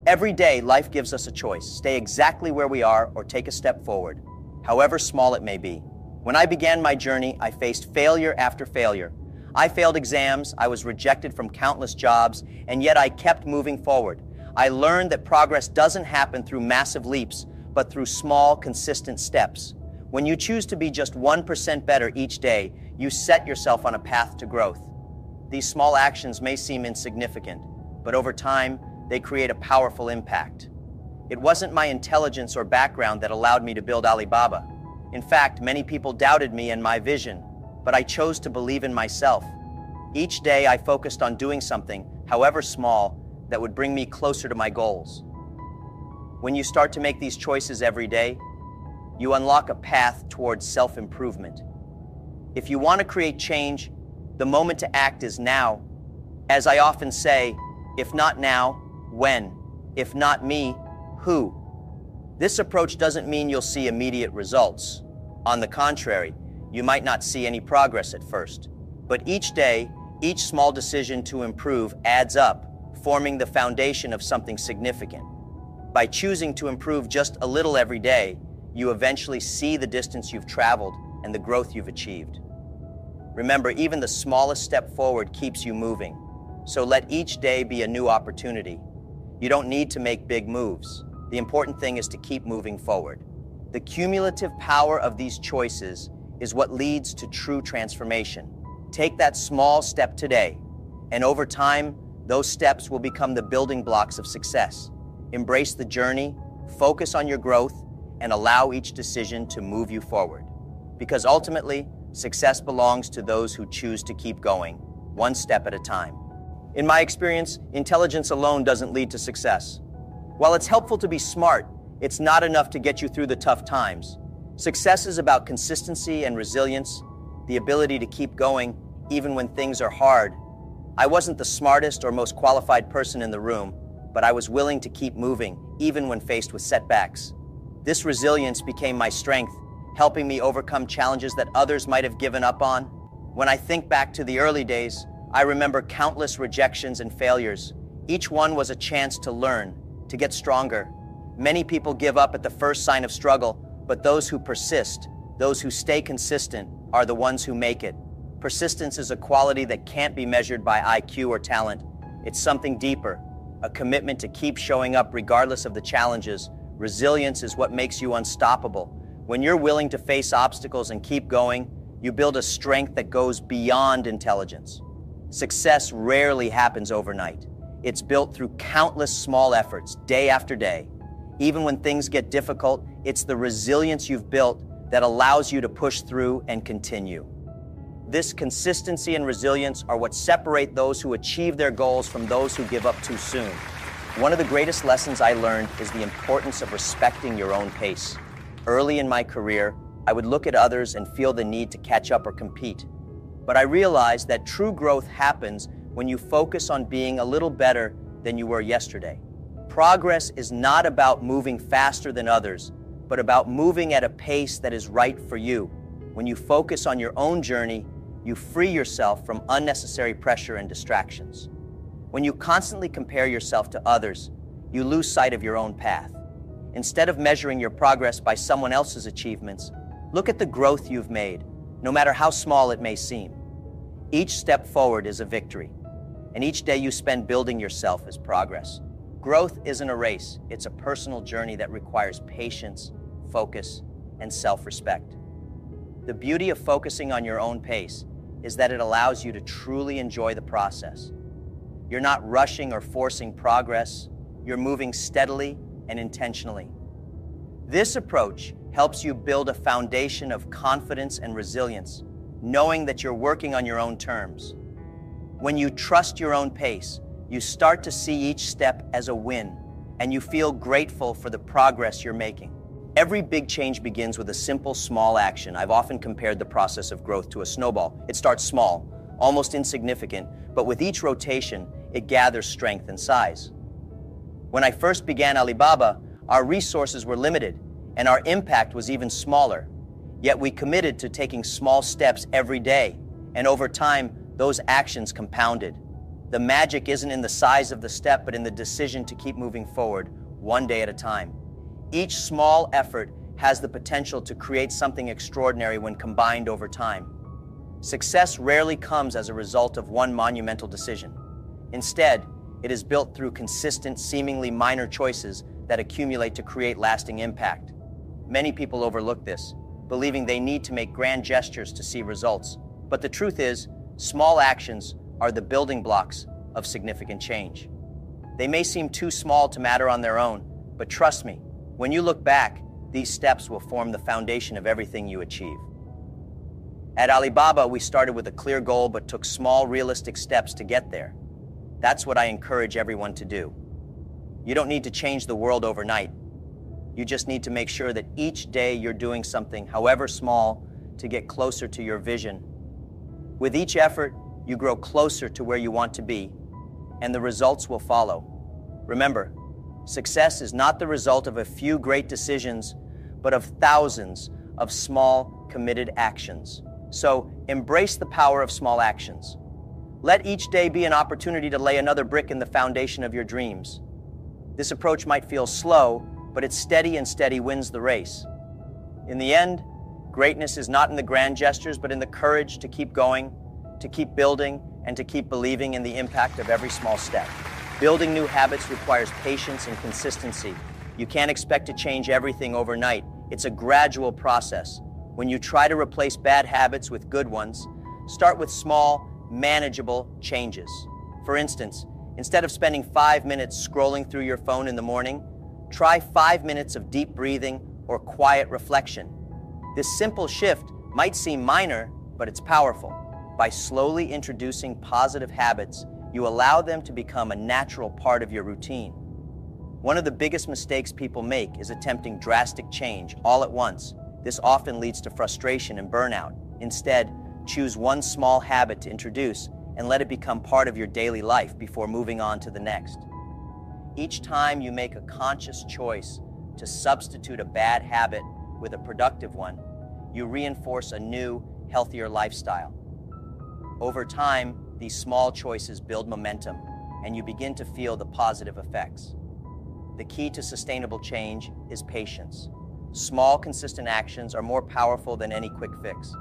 Every day, life gives us a choice: stay exactly where we are or take a step forward, however small it may be. When I began my journey, I faced failure after failure. I failed exams, I was rejected from countless jobs, and yet I kept moving forward. I learned that progress doesn't happen through massive leaps, but through small, consistent steps. When you choose to be just 1% better each day, you set yourself on a path to growth. These small actions may seem insignificant, but over time, they create a powerful impact. It wasn't my intelligence or background that allowed me to build Alibaba. In fact, many people doubted me and my vision, but I chose to believe in myself. Each day, I focused on doing something, however small, that would bring me closer to my goals. When you start to make these choices every day, you unlock a path towards self-improvement. If you want to create change, the moment to act is now. As I often say, if not now, when? If not me, who? This approach doesn't mean you'll see immediate results. On the contrary, you might not see any progress at first. But each day, each small decision to improve adds up, forming the foundation of something significant. By choosing to improve just a little every day, you eventually see the distance you've traveled and the growth you've achieved. Remember, even the smallest step forward keeps you moving. So let each day be a new opportunity. You don't need to make big moves. The important thing is to keep moving forward. The cumulative power of these choices is what leads to true transformation. Take that small step today, and over time, those steps will become the building blocks of success. Embrace the journey, focus on your growth, and allow each decision to move you forward. Because ultimately, success belongs to those who choose to keep going, one step at a time. In my experience, intelligence alone doesn't lead to success. While it's helpful to be smart, it's not enough to get you through the tough times. Success is about consistency and resilience, the ability to keep going even when things are hard. I wasn't the smartest or most qualified person in the room, but I was willing to keep moving even when faced with setbacks. This resilience became my strength, helping me overcome challenges that others might have given up on. When I think back to the early days, I remember countless rejections and failures. Each one was a chance to learn, to get stronger. Many people give up at the first sign of struggle, but those who persist, those who stay consistent, are the ones who make it. Persistence is a quality that can't be measured by IQ or talent. It's something deeper, a commitment to keep showing up regardless of the challenges. Resilience is what makes you unstoppable. When you're willing to face obstacles and keep going, you build a strength that goes beyond intelligence. Success rarely happens overnight. It's built through countless small efforts, day after day. Even when things get difficult, it's the resilience you've built that allows you to push through and continue. This consistency and resilience are what separate those who achieve their goals from those who give up too soon. One of the greatest lessons I learned is the importance of respecting your own pace. Early in my career, I would look at others and feel the need to catch up or compete. But I realized that true growth happens when you focus on being a little better than you were yesterday. Progress is not about moving faster than others, but about moving at a pace that is right for you. When you focus on your own journey, you free yourself from unnecessary pressure and distractions. When you constantly compare yourself to others, you lose sight of your own path. Instead of measuring your progress by someone else's achievements, look at the growth you've made, no matter how small it may seem. Each step forward is a victory, and each day you spend building yourself is progress. Growth isn't a race, it's a personal journey that requires patience, focus, and self-respect. The beauty of focusing on your own pace is that it allows you to truly enjoy the process. You're not rushing or forcing progress, you're moving steadily and intentionally. This approach helps you build a foundation of confidence and resilience, knowing that you're working on your own terms. When you trust your own pace, you start to see each step as a win, and you feel grateful for the progress you're making. Every big change begins with a simple, small action. I've often compared the process of growth to a snowball. It starts small, almost insignificant, but with each rotation, it gathers strength and size. When I first began Alibaba, our resources were limited, and our impact was even smaller. Yet we committed to taking small steps every day, and over time, those actions compounded. The magic isn't in the size of the step, but in the decision to keep moving forward, one day at a time. Each small effort has the potential to create something extraordinary when combined over time. Success rarely comes as a result of one monumental decision. Instead, it is built through consistent, seemingly minor choices that accumulate to create lasting impact. Many people overlook this, believing they need to make grand gestures to see results. But the truth is, small actions are the building blocks of significant change. They may seem too small to matter on their own, but trust me, when you look back, these steps will form the foundation of everything you achieve. At Alibaba, we started with a clear goal but took small, realistic steps to get there. That's what I encourage everyone to do. You don't need to change the world overnight. You just need to make sure that each day you're doing something, however small, to get closer to your vision. With each effort, you grow closer to where you want to be, and the results will follow. Remember, success is not the result of a few great decisions, but of thousands of small, committed actions. So, embrace the power of small actions. Let each day be an opportunity to lay another brick in the foundation of your dreams. This approach might feel slow, but it's steady, and steady wins the race. In the end, greatness is not in the grand gestures, but in the courage to keep going, to keep building, and to keep believing in the impact of every small step. Building new habits requires patience and consistency. You can't expect to change everything overnight. It's a gradual process. When you try to replace bad habits with good ones, start with small, manageable changes. For instance, instead of spending 5 minutes scrolling through your phone in the morning, try 5 minutes of deep breathing or quiet reflection. This simple shift might seem minor, but it's powerful. By slowly introducing positive habits, you allow them to become a natural part of your routine. One of the biggest mistakes people make is attempting drastic change all at once. This often leads to frustration and burnout. Instead, choose one small habit to introduce and let it become part of your daily life before moving on to the next. Each time you make a conscious choice to substitute a bad habit with a productive one, you reinforce a new, healthier lifestyle. Over time, these small choices build momentum, and you begin to feel the positive effects. The key to sustainable change is patience. Small, consistent actions are more powerful than any quick fix.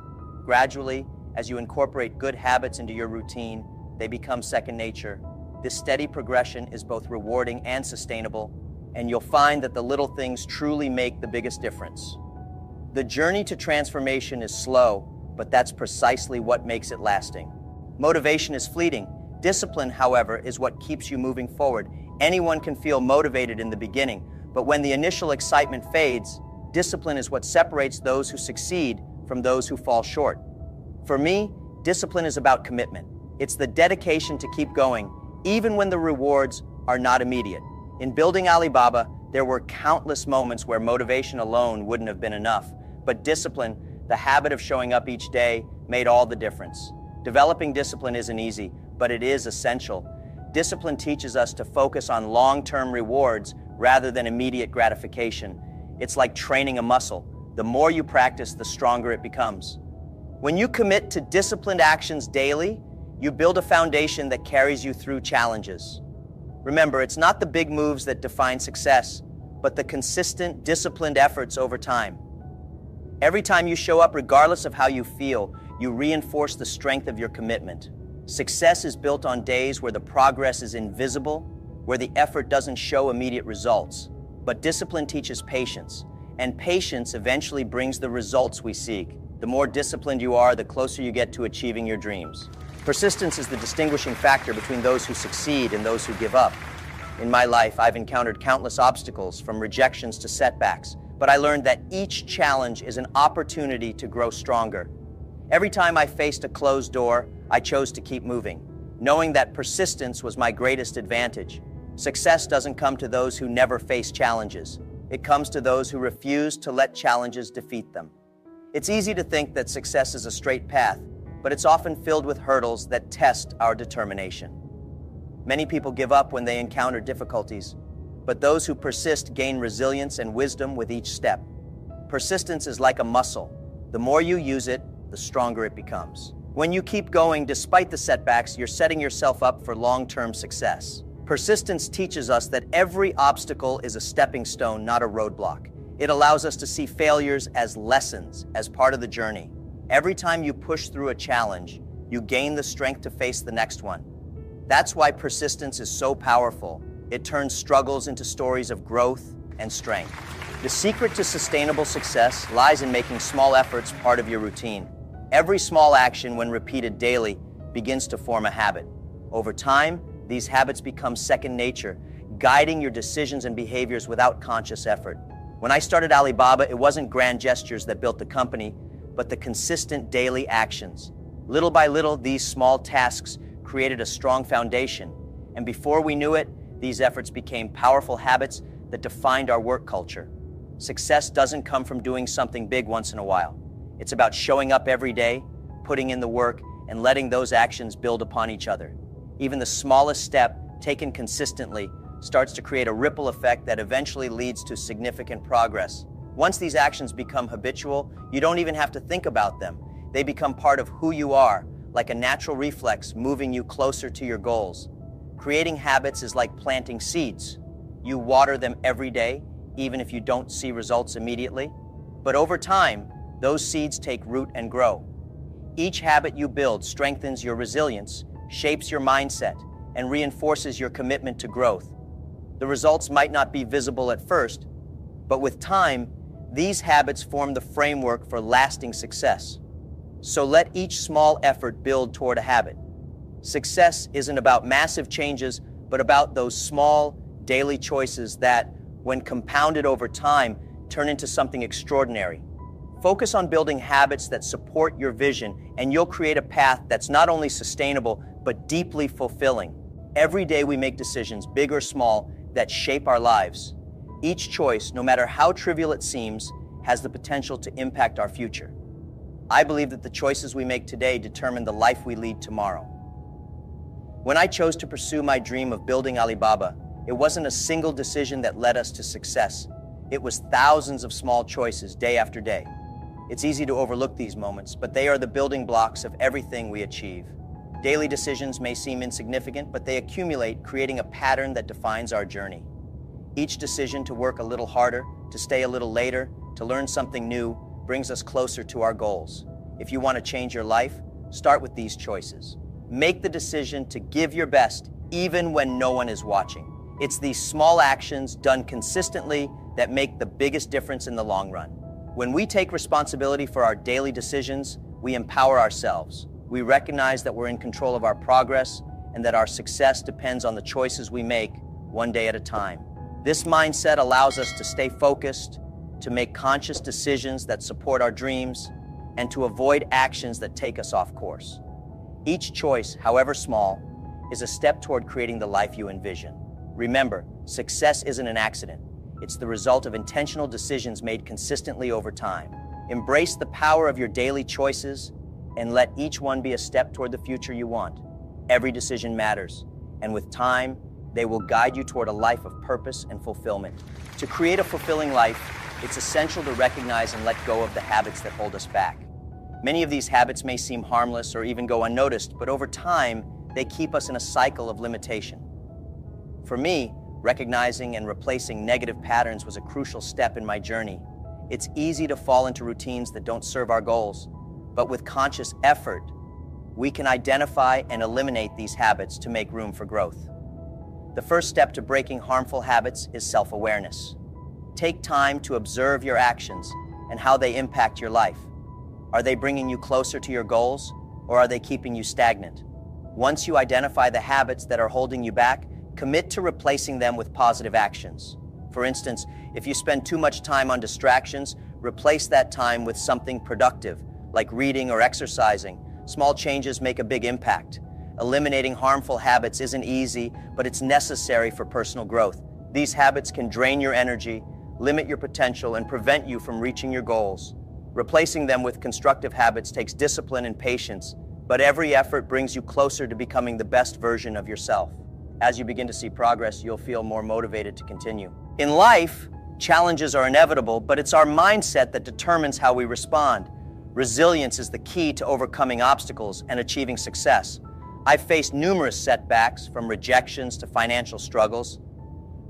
Gradually, as you incorporate good habits into your routine, they become second nature. This steady progression is both rewarding and sustainable, and you'll find that the little things truly make the biggest difference. The journey to transformation is slow, but that's precisely what makes it lasting. Motivation is fleeting. Discipline, however, is what keeps you moving forward. Anyone can feel motivated in the beginning, but when the initial excitement fades, discipline is what separates those who succeed from those who fall short. For me, discipline is about commitment. It's the dedication to keep going, even when the rewards are not immediate. In building Alibaba, there were countless moments where motivation alone wouldn't have been enough, but discipline, the habit of showing up each day, made all the difference. Developing discipline isn't easy, but it is essential. Discipline teaches us to focus on long-term rewards rather than immediate gratification. It's like training a muscle. The more you practice, the stronger it becomes. When you commit to disciplined actions daily, you build a foundation that carries you through challenges. Remember, it's not the big moves that define success, but the consistent, disciplined efforts over time. Every time you show up, regardless of how you feel, you reinforce the strength of your commitment. Success is built on days where the progress is invisible, where the effort doesn't show immediate results. But discipline teaches patience, and patience eventually brings the results we seek. The more disciplined you are, the closer you get to achieving your dreams. Persistence is the distinguishing factor between those who succeed and those who give up. In my life, I've encountered countless obstacles, from rejections to setbacks, but I learned that each challenge is an opportunity to grow stronger. Every time I faced a closed door, I chose to keep moving, knowing that persistence was my greatest advantage. Success doesn't come to those who never face challenges. It comes to those who refuse to let challenges defeat them. It's easy to think that success is a straight path, but it's often filled with hurdles that test our determination. Many people give up when they encounter difficulties, but those who persist gain resilience and wisdom with each step. Persistence is like a muscle. The more you use it, the stronger it becomes. When you keep going despite the setbacks, you're setting yourself up for long-term success. Persistence teaches us that every obstacle is a stepping stone, not a roadblock. It allows us to see failures as lessons, as part of the journey. Every time you push through a challenge, you gain the strength to face the next one. That's why persistence is so powerful. It turns struggles into stories of growth and strength. The secret to sustainable success lies in making small efforts part of your routine. Every small action, when repeated daily, begins to form a habit. Over time, these habits become second nature, guiding your decisions and behaviors without conscious effort. When I started Alibaba, it wasn't grand gestures that built the company, but the consistent daily actions. Little by little, these small tasks created a strong foundation, and before we knew it, these efforts became powerful habits that defined our work culture. Success doesn't come from doing something big once in a while. It's about showing up every day, putting in the work, and letting those actions build upon each other. Even the smallest step, taken consistently, starts to create a ripple effect that eventually leads to significant progress. Once these actions become habitual, you don't even have to think about them. They become part of who you are, like a natural reflex moving you closer to your goals. Creating habits is like planting seeds. You water them every day, even if you don't see results immediately. But over time, those seeds take root and grow. Each habit you build strengthens your resilience, shapes your mindset, and reinforces your commitment to growth. The results might not be visible at first, but with time, these habits form the framework for lasting success. So let each small effort build toward a habit. Success isn't about massive changes, but about those small, daily choices that, when compounded over time, turn into something extraordinary. Focus on building habits that support your vision, and you'll create a path that's not only sustainable, but deeply fulfilling. Every day we make decisions, big or small, that shape our lives. Each choice, no matter how trivial it seems, has the potential to impact our future. I believe that the choices we make today determine the life we lead tomorrow. When I chose to pursue my dream of building Alibaba, it wasn't a single decision that led us to success. It was thousands of small choices day after day. It's easy to overlook these moments, but they are the building blocks of everything we achieve. Daily decisions may seem insignificant, but they accumulate, creating a pattern that defines our journey. Each decision to work a little harder, to stay a little later, to learn something new, brings us closer to our goals. If you want to change your life, start with these choices. Make the decision to give your best, even when no one is watching. It's these small actions done consistently that make the biggest difference in the long run. When we take responsibility for our daily decisions, we empower ourselves. We recognize that we're in control of our progress and that our success depends on the choices we make one day at a time. This mindset allows us to stay focused, to make conscious decisions that support our dreams, and to avoid actions that take us off course. Each choice, however small, is a step toward creating the life you envision. Remember, success isn't an accident. It's the result of intentional decisions made consistently over time. Embrace the power of your daily choices and let each one be a step toward the future you want. Every decision matters, and with time, they will guide you toward a life of purpose and fulfillment. To create a fulfilling life, it's essential to recognize and let go of the habits that hold us back. Many of these habits may seem harmless or even go unnoticed, but over time, they keep us in a cycle of limitation. For me, recognizing and replacing negative patterns was a crucial step in my journey. It's easy to fall into routines that don't serve our goals, but with conscious effort, we can identify and eliminate these habits to make room for growth. The first step to breaking harmful habits is self-awareness. Take time to observe your actions and how they impact your life. Are they bringing you closer to your goals, or are they keeping you stagnant? Once you identify the habits that are holding you back, commit to replacing them with positive actions. For instance, if you spend too much time on distractions, replace that time with something productive, like reading or exercising. Small changes make a big impact. Eliminating harmful habits isn't easy, but it's necessary for personal growth. These habits can drain your energy, limit your potential, and prevent you from reaching your goals. Replacing them with constructive habits takes discipline and patience, but every effort brings you closer to becoming the best version of yourself. As you begin to see progress, you'll feel more motivated to continue. In life, challenges are inevitable, but it's our mindset that determines how we respond. Resilience is the key to overcoming obstacles and achieving success. I've faced numerous setbacks, from rejections to financial struggles,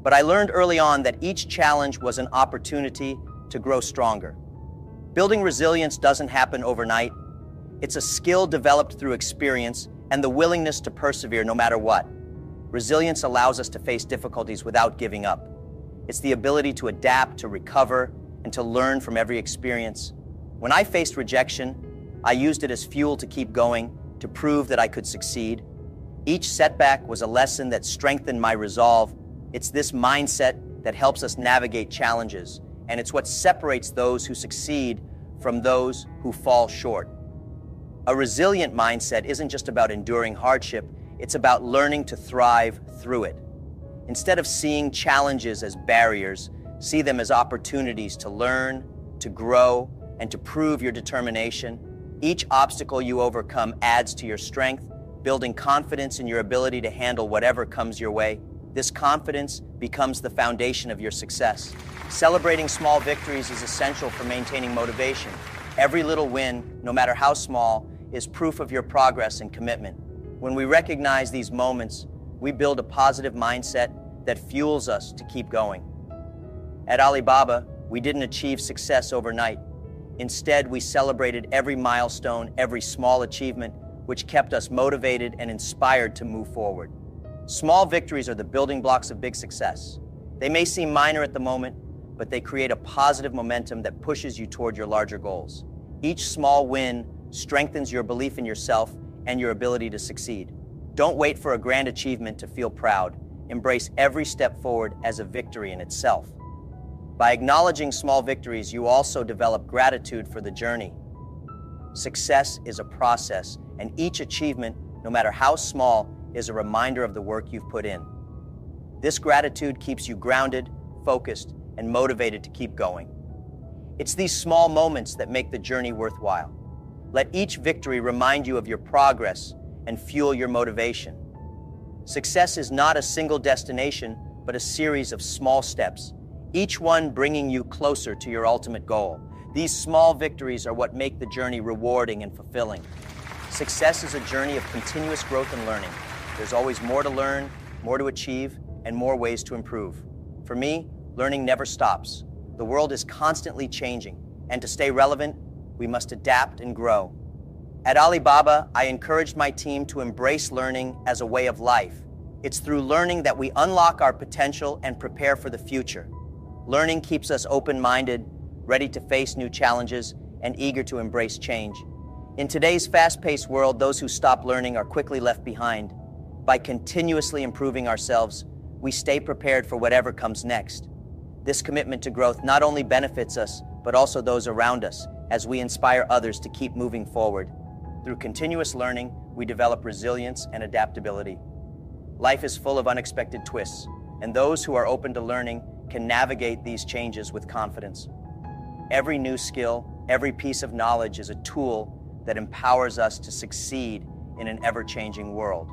but I learned early on that each challenge was an opportunity to grow stronger. Building resilience doesn't happen overnight. It's a skill developed through experience and the willingness to persevere no matter what. Resilience allows us to face difficulties without giving up. It's the ability to adapt, to recover, and to learn from every experience. When I faced rejection, I used it as fuel to keep going, to prove that I could succeed. Each setback was a lesson that strengthened my resolve. It's this mindset that helps us navigate challenges, and it's what separates those who succeed from those who fall short. A resilient mindset isn't just about enduring hardship, it's about learning to thrive through it. Instead of seeing challenges as barriers, see them as opportunities to learn, to grow, and to prove your determination. Each obstacle you overcome adds to your strength, building confidence in your ability to handle whatever comes your way. This confidence becomes the foundation of your success. Celebrating small victories is essential for maintaining motivation. Every little win, no matter how small, is proof of your progress and commitment. When we recognize these moments, we build a positive mindset that fuels us to keep going. At Alibaba, we didn't achieve success overnight. Instead, we celebrated every milestone, every small achievement, which kept us motivated and inspired to move forward. Small victories are the building blocks of big success. They may seem minor at the moment, but they create a positive momentum that pushes you toward your larger goals. Each small win strengthens your belief in yourself and your ability to succeed. Don't wait for a grand achievement to feel proud. Embrace every step forward as a victory in itself. By acknowledging small victories, you also develop gratitude for the journey. Success is a process, and each achievement, no matter how small, is a reminder of the work you've put in. This gratitude keeps you grounded, focused, and motivated to keep going. It's these small moments that make the journey worthwhile. Let each victory remind you of your progress and fuel your motivation. Success is not a single destination, but a series of small steps, each one bringing you closer to your ultimate goal. These small victories are what make the journey rewarding and fulfilling. Success is a journey of continuous growth and learning. There's always more to learn, more to achieve, and more ways to improve. For me, learning never stops. The world is constantly changing, and to stay relevant, we must adapt and grow. At Alibaba, I encouraged my team to embrace learning as a way of life. It's through learning that we unlock our potential and prepare for the future. Learning keeps us open-minded, ready to face new challenges, and eager to embrace change. In today's fast-paced world, those who stop learning are quickly left behind. By continuously improving ourselves, we stay prepared for whatever comes next. This commitment to growth not only benefits us, but also those around us, as we inspire others to keep moving forward. Through continuous learning, we develop resilience and adaptability. Life is full of unexpected twists, and those who are open to learning can navigate these changes with confidence. Every new skill, every piece of knowledge is a tool that empowers us to succeed in an ever-changing world.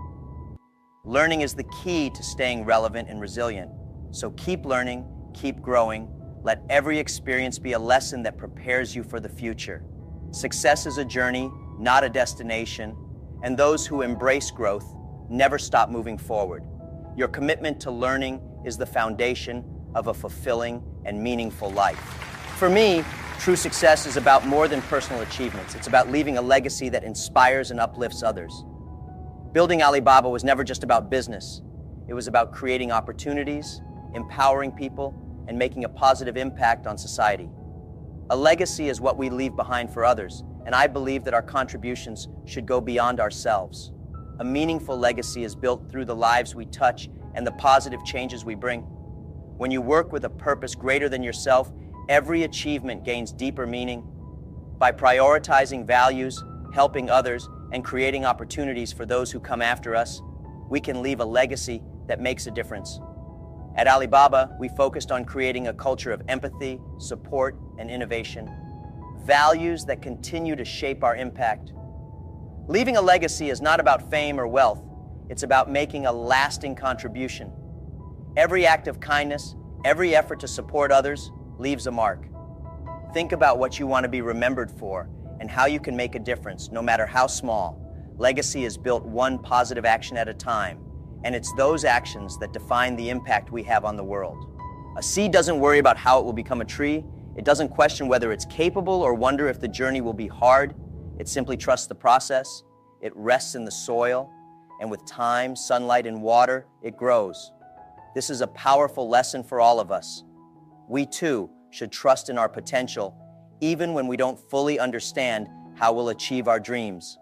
Learning is the key to staying relevant and resilient. So keep learning, keep growing. Let every experience be a lesson that prepares you for the future. Success is a journey, not a destination, and those who embrace growth never stop moving forward. Your commitment to learning is the foundation of a fulfilling and meaningful life. For me, true success is about more than personal achievements. It's about leaving a legacy that inspires and uplifts others. Building Alibaba was never just about business. It was about creating opportunities, empowering people, and making a positive impact on society. A legacy is what we leave behind for others, and I believe that our contributions should go beyond ourselves. A meaningful legacy is built through the lives we touch and the positive changes we bring. When you work with a purpose greater than yourself, every achievement gains deeper meaning. By prioritizing values, helping others, and creating opportunities for those who come after us, we can leave a legacy that makes a difference. At Alibaba, we focused on creating a culture of empathy, support, and innovation, values that continue to shape our impact. Leaving a legacy is not about fame or wealth. It's about making a lasting contribution. Every act of kindness, every effort to support others leaves a mark. Think about what you want to be remembered for and how you can make a difference, no matter how small. Legacy is built one positive action at a time, and it's those actions that define the impact we have on the world. A seed doesn't worry about how it will become a tree. It doesn't question whether it's capable or wonder if the journey will be hard. It simply trusts the process. It rests in the soil, and with time, sunlight, and water, it grows. This is a powerful lesson for all of us. We too should trust in our potential, even when we don't fully understand how we'll achieve our dreams.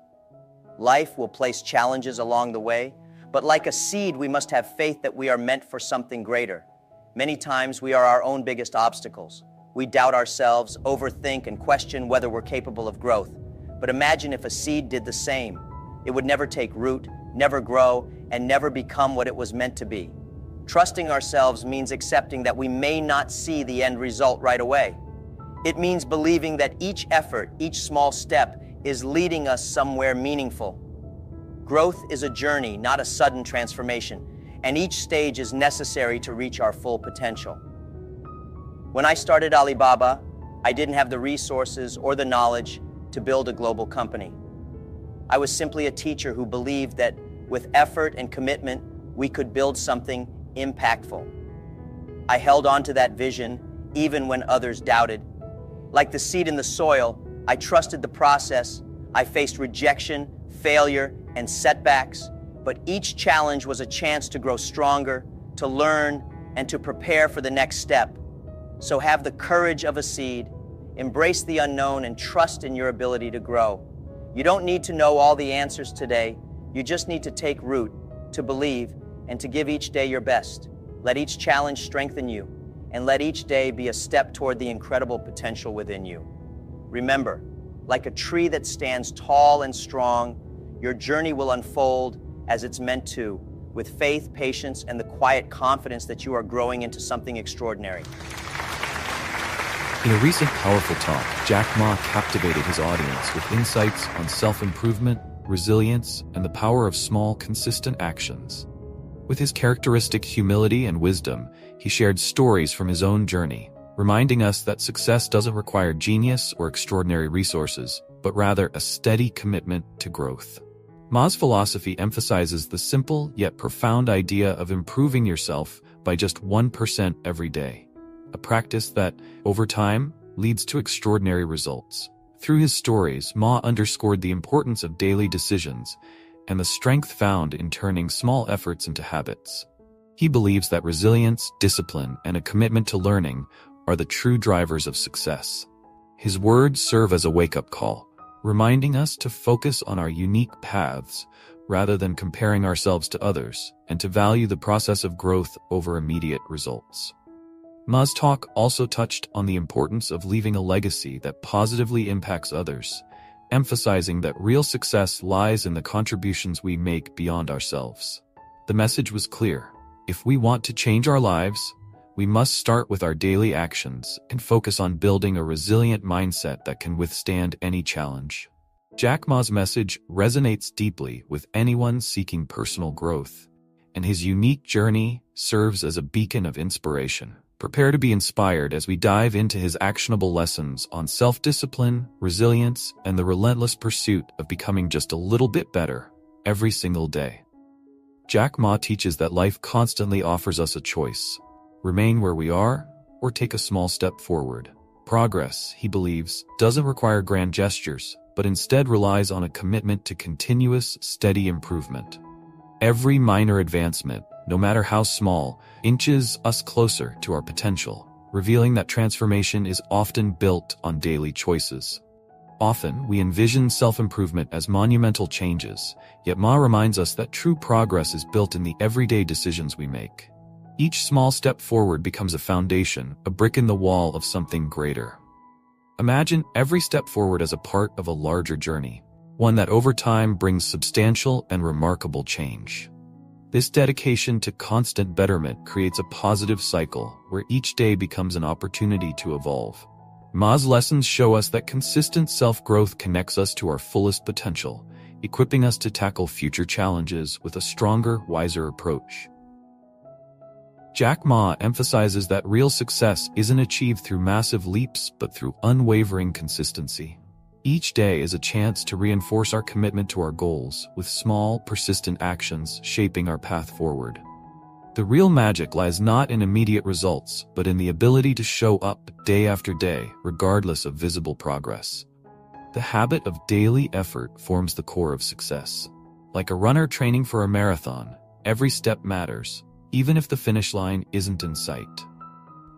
Life will place challenges along the way, but like a seed, we must have faith that we are meant for something greater. Many times we are our own biggest obstacles. We doubt ourselves, overthink, and question whether we're capable of growth. But imagine if a seed did the same. It would never take root, never grow, and never become what it was meant to be. Trusting ourselves means accepting that we may not see the end result right away. It means believing that each effort, each small step, is leading us somewhere meaningful. Growth is a journey, not a sudden transformation, and each stage is necessary to reach our full potential. When I started Alibaba, I didn't have the resources or the knowledge to build a global company. I was simply a teacher who believed that with effort and commitment, we could build something impactful. I held on to that vision even when others doubted. Like the seed in the soil, I trusted the process. I faced rejection, failure, and setbacks, but each challenge was a chance to grow stronger, to learn, and to prepare for the next step. So have the courage of a seed, embrace the unknown, and trust in your ability to grow. You don't need to know all the answers today. You just need to take root, to believe, and to give each day your best. Let each challenge strengthen you, and let each day be a step toward the incredible potential within you. Remember, like a tree that stands tall and strong, your journey will unfold as it's meant to, with faith, patience, and the quiet confidence that you are growing into something extraordinary. In a recent powerful talk, Jack Ma captivated his audience with insights on self-improvement, resilience, and the power of small, consistent actions. With his characteristic humility and wisdom, he shared stories from his own journey, reminding us that success doesn't require genius or extraordinary resources, but rather a steady commitment to growth. Ma's philosophy emphasizes the simple yet profound idea of improving yourself by just 1% every day, a practice that, over time, leads to extraordinary results. Through his stories, Ma underscored the importance of daily decisions and the strength found in turning small efforts into habits. He believes that resilience, discipline, and a commitment to learning are the true drivers of success. His words serve as a wake-up call, reminding us to focus on our unique paths rather than comparing ourselves to others, and to value the process of growth over immediate results. Ma's talk also touched on the importance of leaving a legacy that positively impacts others, emphasizing that real success lies in the contributions we make beyond ourselves. The message was clear. If we want to change our lives, we must start with our daily actions and focus on building a resilient mindset that can withstand any challenge. Jack Ma's message resonates deeply with anyone seeking personal growth, and his unique journey serves as a beacon of inspiration. Prepare to be inspired as we dive into his actionable lessons on self-discipline, resilience, and the relentless pursuit of becoming just a little bit better every single day. Jack Ma teaches that life constantly offers us a choice: remain where we are or take a small step forward. Progress, he believes, doesn't require grand gestures, but instead relies on a commitment to continuous, steady improvement. Every minor advancement, no matter how small, inches us closer to our potential, revealing that transformation is often built on daily choices. Often, we envision self-improvement as monumental changes, yet Ma reminds us that true progress is built in the everyday decisions we make. Each small step forward becomes a foundation, a brick in the wall of something greater. Imagine every step forward as a part of a larger journey, one that over time brings substantial and remarkable change. This dedication to constant betterment creates a positive cycle where each day becomes an opportunity to evolve. Ma's lessons show us that consistent self-growth connects us to our fullest potential, equipping us to tackle future challenges with a stronger, wiser approach. Jack Ma emphasizes that real success isn't achieved through massive leaps but through unwavering consistency. Each day is a chance to reinforce our commitment to our goals, with small, persistent actions shaping our path forward. The real magic lies not in immediate results, but in the ability to show up day after day, regardless of visible progress. The habit of daily effort forms the core of success. Like a runner training for a marathon, every step matters, even if the finish line isn't in sight.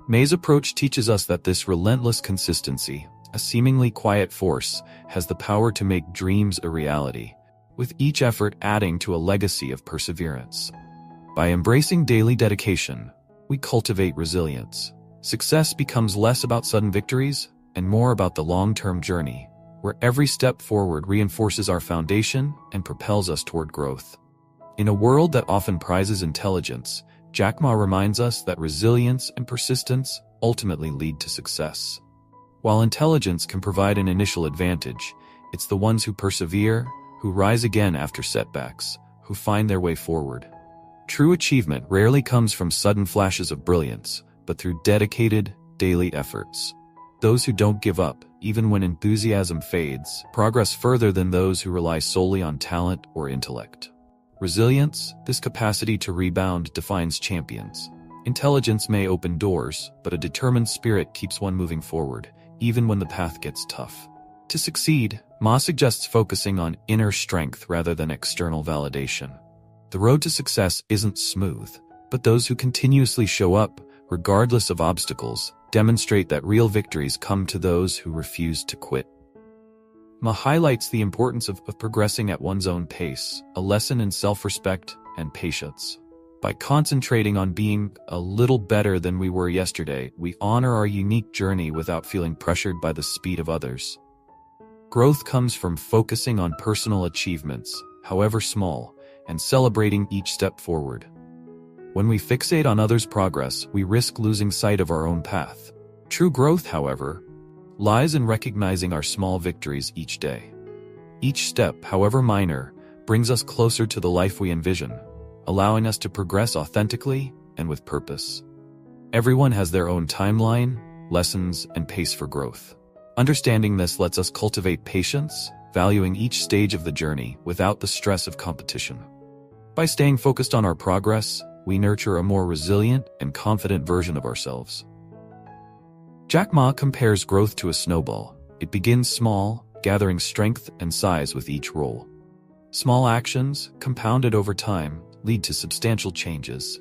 May's approach teaches us that this relentless consistency, a seemingly quiet force, has the power to make dreams a reality, with each effort adding to a legacy of perseverance. By embracing daily dedication, we cultivate resilience. Success becomes less about sudden victories and more about the long-term journey, where every step forward reinforces our foundation and propels us toward growth. In a world that often prizes intelligence, Jack Ma reminds us that resilience and persistence ultimately lead to success. While intelligence can provide an initial advantage, it's the ones who persevere, who rise again after setbacks, who find their way forward. True achievement rarely comes from sudden flashes of brilliance, but through dedicated, daily efforts. Those who don't give up, even when enthusiasm fades, progress further than those who rely solely on talent or intellect. Resilience, this capacity to rebound, defines champions. Intelligence may open doors, but a determined spirit keeps one moving forward, even when the path gets tough. To succeed, Ma suggests focusing on inner strength rather than external validation. The road to success isn't smooth, but those who continuously show up, regardless of obstacles, demonstrate that real victories come to those who refuse to quit. Ma highlights the importance of progressing at one's own pace, a lesson in self-respect and patience. By concentrating on being a little better than we were yesterday, we honor our unique journey without feeling pressured by the speed of others. Growth comes from focusing on personal achievements, however small, and celebrating each step forward. When we fixate on others' progress, we risk losing sight of our own path. True growth, however, lies in recognizing our small victories each day. Each step, however minor, brings us closer to the life we envision, allowing us to progress authentically and with purpose. Everyone has their own timeline, lessons, and pace for growth. Understanding this lets us cultivate patience, valuing each stage of the journey without the stress of competition. By staying focused on our progress, we nurture a more resilient and confident version of ourselves. Jack Ma compares growth to a snowball. It begins small, gathering strength and size with each roll. Small actions, compounded over time, lead to substantial changes.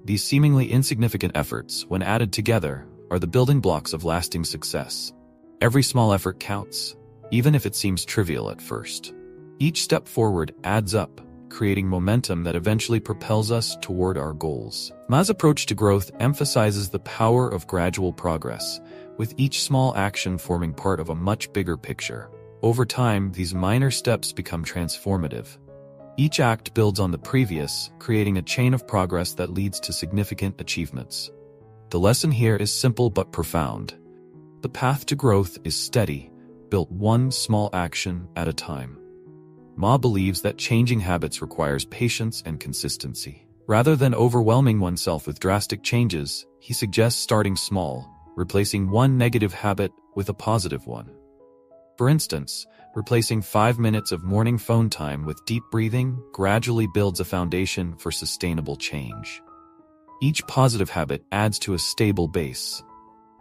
These seemingly insignificant efforts, when added together, are the building blocks of lasting success. Every small effort counts, even if it seems trivial at first. Each step forward adds up, creating momentum that eventually propels us toward our goals. Ma's approach to growth emphasizes the power of gradual progress, with each small action forming part of a much bigger picture. Over time, these minor steps become transformative. Each act builds on the previous, creating a chain of progress that leads to significant achievements. The lesson here is simple but profound. The path to growth is steady, built one small action at a time. Ma believes that changing habits requires patience and consistency. Rather than overwhelming oneself with drastic changes, he suggests starting small, replacing one negative habit with a positive one. For instance, replacing 5 minutes of morning phone time with deep breathing gradually builds a foundation for sustainable change. Each positive habit adds to a stable base.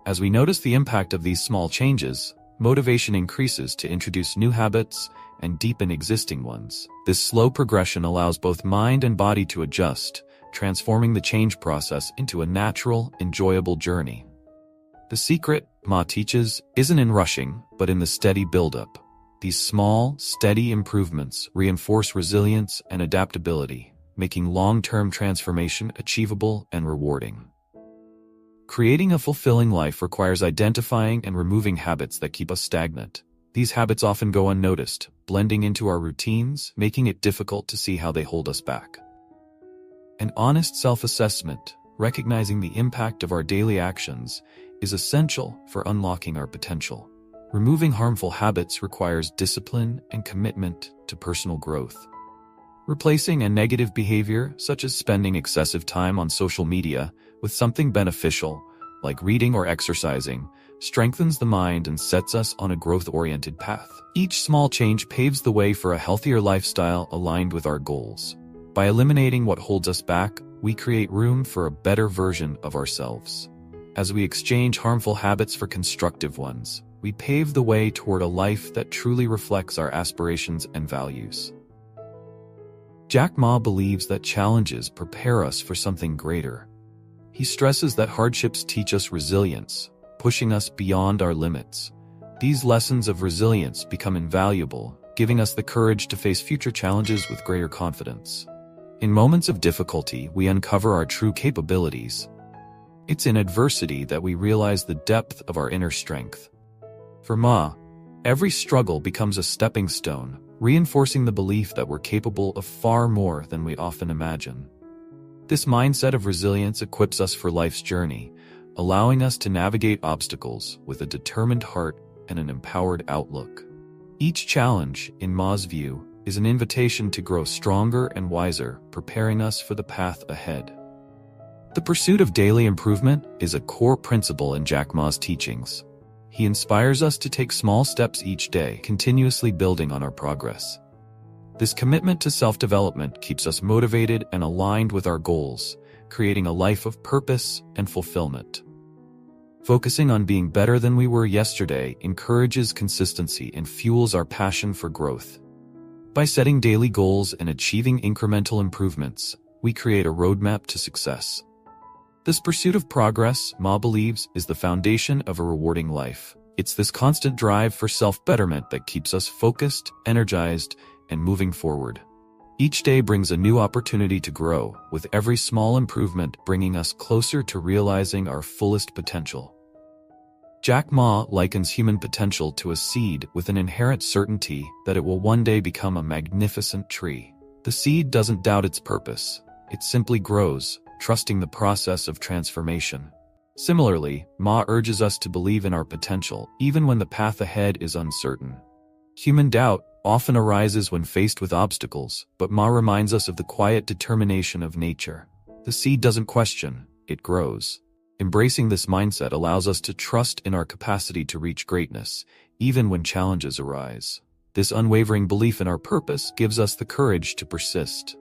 As we notice the impact of these small changes, motivation increases to introduce new habits and deepen existing ones. This slow progression allows both mind and body to adjust, transforming the change process into a natural, enjoyable journey. The secret, Ma teaches, isn't in rushing, but in the steady buildup. These small, steady improvements reinforce resilience and adaptability, making long-term transformation achievable and rewarding. Creating a fulfilling life requires identifying and removing habits that keep us stagnant. These habits often go unnoticed, blending into our routines, making it difficult to see how they hold us back. An honest self-assessment, recognizing the impact of our daily actions, is essential for unlocking our potential. Removing harmful habits requires discipline and commitment to personal growth. Replacing a negative behavior, such as spending excessive time on social media, with something beneficial, like reading or exercising, strengthens the mind and sets us on a growth-oriented path. Each small change paves the way for a healthier lifestyle aligned with our goals. By eliminating what holds us back, we create room for a better version of ourselves. As we exchange harmful habits for constructive ones, we pave the way toward a life that truly reflects our aspirations and values. Jack Ma believes that challenges prepare us for something greater. He stresses that hardships teach us resilience, pushing us beyond our limits. These lessons of resilience become invaluable, giving us the courage to face future challenges with greater confidence. In moments of difficulty, we uncover our true capabilities. It's in adversity that we realize the depth of our inner strength. For Ma, every struggle becomes a stepping stone, reinforcing the belief that we're capable of far more than we often imagine. This mindset of resilience equips us for life's journey, allowing us to navigate obstacles with a determined heart and an empowered outlook. Each challenge, in Ma's view, is an invitation to grow stronger and wiser, preparing us for the path ahead. The pursuit of daily improvement is a core principle in Jack Ma's teachings. He inspires us to take small steps each day, continuously building on our progress. This commitment to self-development keeps us motivated and aligned with our goals, creating a life of purpose and fulfillment. Focusing on being better than we were yesterday encourages consistency and fuels our passion for growth. By setting daily goals and achieving incremental improvements, we create a roadmap to success. This pursuit of progress, Ma believes, is the foundation of a rewarding life. It's this constant drive for self-betterment that keeps us focused, energized, and moving forward. Each day brings a new opportunity to grow, with every small improvement bringing us closer to realizing our fullest potential. Jack Ma likens human potential to a seed with an inherent certainty that it will one day become a magnificent tree. The seed doesn't doubt its purpose. It simply grows, trusting the process of transformation. Similarly, Ma urges us to believe in our potential, even when the path ahead is uncertain. Human doubt often arises when faced with obstacles, but Ma reminds us of the quiet determination of nature. The seed doesn't question, it grows. Embracing this mindset allows us to trust in our capacity to reach greatness, even when challenges arise. This unwavering belief in our purpose gives us the courage to persist.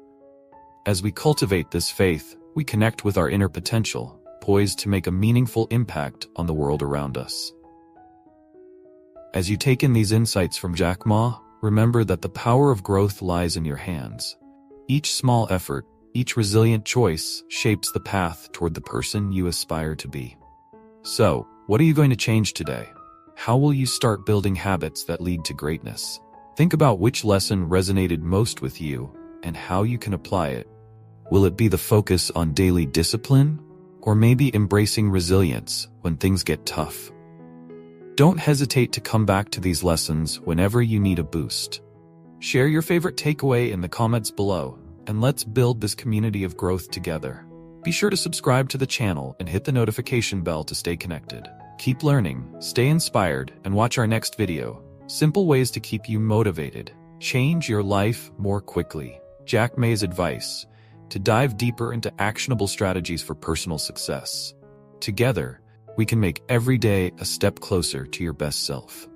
As we cultivate this faith, we connect with our inner potential, poised to make a meaningful impact on the world around us. As you take in these insights from Jack Ma, remember that the power of growth lies in your hands. Each small effort, each resilient choice shapes the path toward the person you aspire to be. So, what are you going to change today? How will you start building habits that lead to greatness? Think about which lesson resonated most with you and how you can apply it. Will it be the focus on daily discipline, or maybe embracing resilience when things get tough? Don't hesitate to come back to these lessons whenever you need a boost. Share your favorite takeaway in the comments below, and let's build this community of growth together. Be sure to subscribe to the channel and hit the notification bell to stay connected. Keep learning, stay inspired, and watch our next video. Simple ways to keep you motivated. Change your life more quickly. Jack Ma's advice: to dive deeper into actionable strategies for personal success. Together, we can make every day a step closer to your best self.